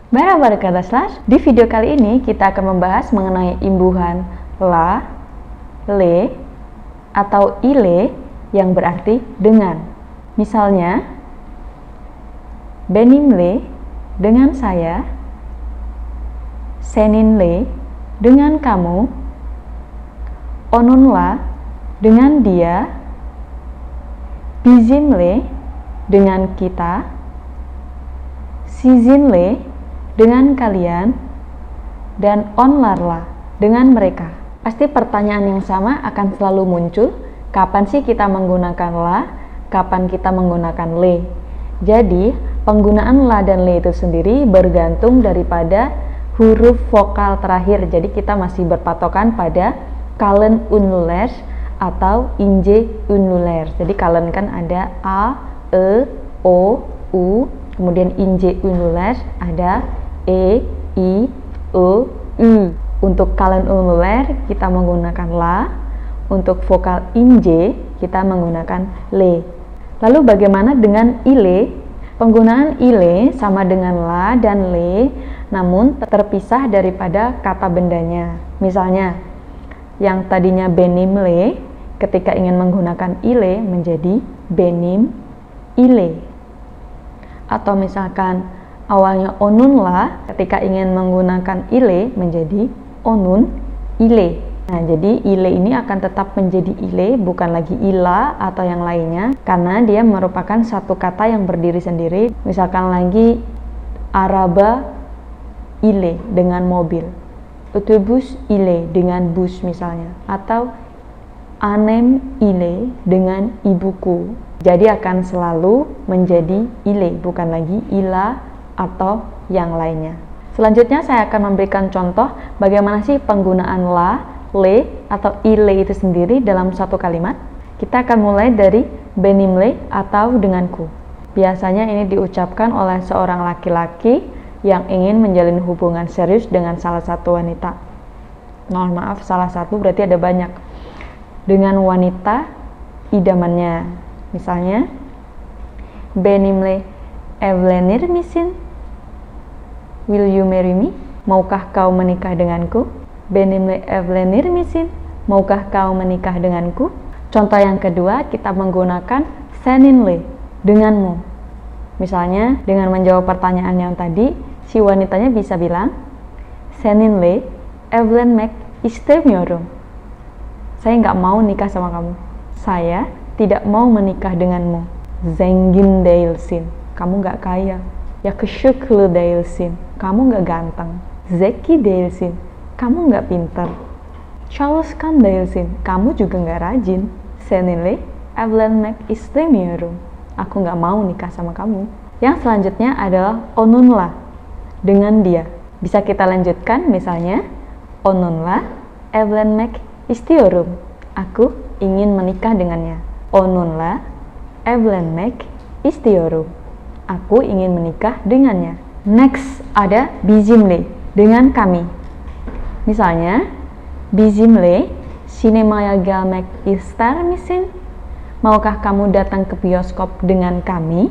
Merhaba arkadaşlar, di video kali ini kita akan membahas mengenai imbuhan la, le, atau ile yang berarti dengan. Misalnya, benimle dengan saya, seninle dengan kamu, onunla dengan dia, bizimle dengan kita, sizinle dengan kalian, dan onlarla dengan mereka. Pasti pertanyaan yang sama akan selalu muncul, kapan sih kita menggunakan la, kapan kita menggunakan le. Jadi, penggunaan la dan le itu sendiri bergantung daripada huruf vokal terakhir. Jadi, kita masih berpatokan pada kalen unluler atau inje unluler. Jadi, kalen kan ada a, e, o, u, kemudian inje unluler ada e, i, o, u. Untuk kalen unluler kita menggunakan la, untuk vokal inje kita menggunakan le. Lalu bagaimana dengan ile? Penggunaan ile sama dengan la dan le, namun terpisah daripada kata bendanya. Misalnya, yang tadinya benimle, ketika ingin menggunakan ile menjadi benim ile. Atau misalkan awalnya onunla, ketika ingin menggunakan ile menjadi onun ile. Nah, jadi ile ini akan tetap menjadi ile, bukan lagi ila atau yang lainnya, karena dia merupakan satu kata yang berdiri sendiri. Misalkan lagi araba ile dengan mobil, otobus ile dengan bus misalnya, atau anem ile dengan ibuku. Jadi akan selalu menjadi ile, bukan lagi ila atau yang lainnya. Selanjutnya saya akan memberikan contoh bagaimana sih penggunaan la, le, atau ile itu sendiri dalam satu kalimat. Kita akan mulai dari benimle atau denganku. Biasanya ini diucapkan oleh seorang laki-laki yang ingin menjalin hubungan serius dengan salah satu wanita. Mohon maaf, salah satu berarti ada banyak. Dengan wanita idamannya. Misalnya, benimle evlenir misin? Will you marry me? Maukah kau menikah denganku? Benimle evlenir misin? Maukah kau menikah denganku? Contoh yang kedua, kita menggunakan seninle, denganmu. Misalnya, dengan menjawab pertanyaan yang tadi, si wanitanya bisa bilang, seninle evlenmek istemiyorum. Saya nggak mau nikah sama kamu. Saya tidak mau menikah denganmu. Zengin değilsin. Kamu nggak kaya. Yakışıklı değilsin. Kamu nggak ganteng. Zeki değilsin. Kamu nggak pintar. Çalışkan değilsin. Kamu juga nggak rajin. Seninle evlenmek istemiyorum. Aku nggak mau nikah sama kamu. Yang selanjutnya adalah onunla, dengan dia. Bisa kita lanjutkan misalnya, onunla evlenmek istiyorum. Aku ingin menikah dengannya. Onunla evlenmek istiyorum. Aku ingin menikah dengannya. Next ada bizimle, dengan kami. Misalnya, bizimle sinemaya gelmek ister misin? Maukah kamu datang ke bioskop dengan kami?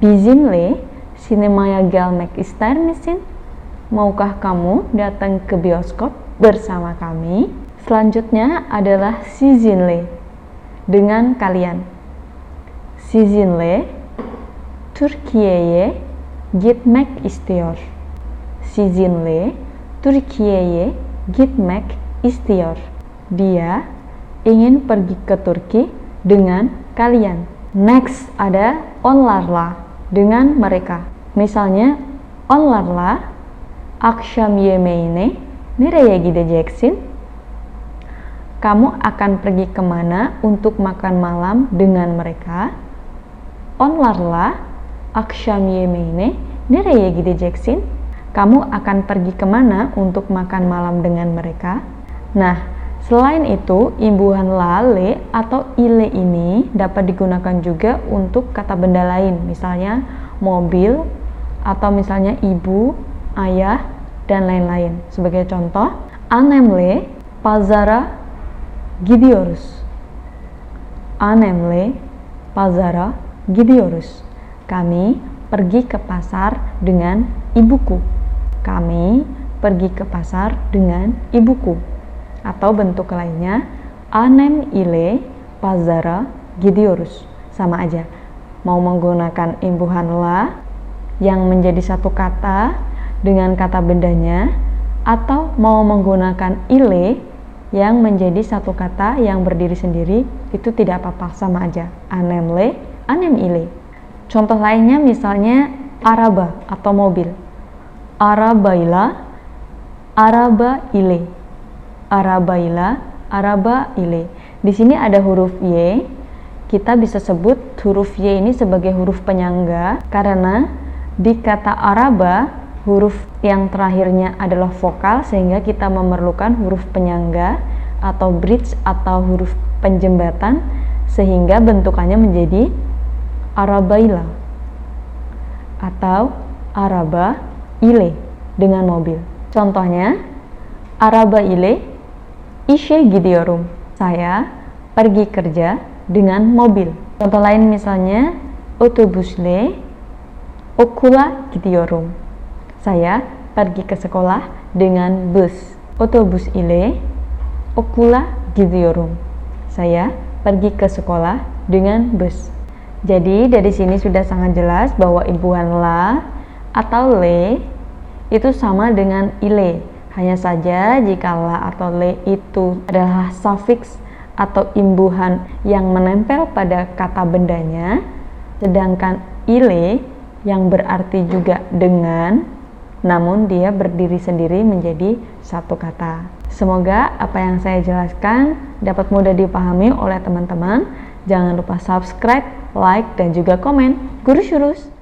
Bizimle sinemaya gelmek ister misin? Maukah kamu datang ke bioskop bersama kami? Selanjutnya adalah sizinle, dengan kalian. Sizinle Türkiye'ye gitmek istiyor. Sizinle Türkiye'ye gitmek istiyor. Dia ingin pergi ke Turki dengan kalian. Next ada onlarla, dengan mereka. Misalnya, onlarla akşam yemeğine nereye gideceksin? Kamu akan pergi kemana untuk makan malam dengan mereka? Onlarla akşam yemeğine nereye gideceksin? Kamu akan pergi kemana untuk makan malam dengan mereka? Nah, selain itu, imbuhan la, le, atau ile ini dapat digunakan juga untuk kata benda lain, misalnya mobil, atau misalnya ibu, ayah, dan lain-lain. Sebagai contoh, annemle pazara gidiyoruz. Annemle pazara gidiyoruz. Kami pergi ke pasar dengan ibuku. Kami pergi ke pasar dengan ibuku. Atau bentuk lainnya, anem ile pazara gidiyoruz. Sama aja. Mau menggunakan imbuhan la yang menjadi satu kata dengan kata bendanya, atau mau menggunakan ile yang menjadi satu kata yang berdiri sendiri, itu tidak apa-apa, sama aja. Anem le, anem ile. Contoh lainnya misalnya araba atau mobil. Arabayla, araba ile. Arabayla, araba ile. Di sini ada huruf Y. Kita bisa sebut huruf Y ini sebagai huruf penyangga karena di kata araba huruf yang terakhirnya adalah vokal, sehingga kita memerlukan huruf penyangga atau bridge atau huruf penjembatan, sehingga bentukannya menjadi arabayla atau araba ile dengan mobil. Contohnya, araba ile işe gidiyorum. Saya pergi kerja dengan mobil. Contoh lain misalnya, otobüsle okula gidiyorum. Saya pergi ke sekolah dengan bus. Otobüs ile okula gidiyorum. Saya pergi ke sekolah dengan bus. Jadi dari sini sudah sangat jelas bahwa imbuhan la atau le itu sama dengan ile. Hanya saja jika la atau le itu adalah sufiks atau imbuhan yang menempel pada kata bendanya, sedangkan ile yang berarti juga dengan, namun dia berdiri sendiri menjadi satu kata. Semoga apa yang saya jelaskan dapat mudah dipahami oleh teman-teman. Jangan lupa subscribe, like, dan juga komen. Guru Syurus!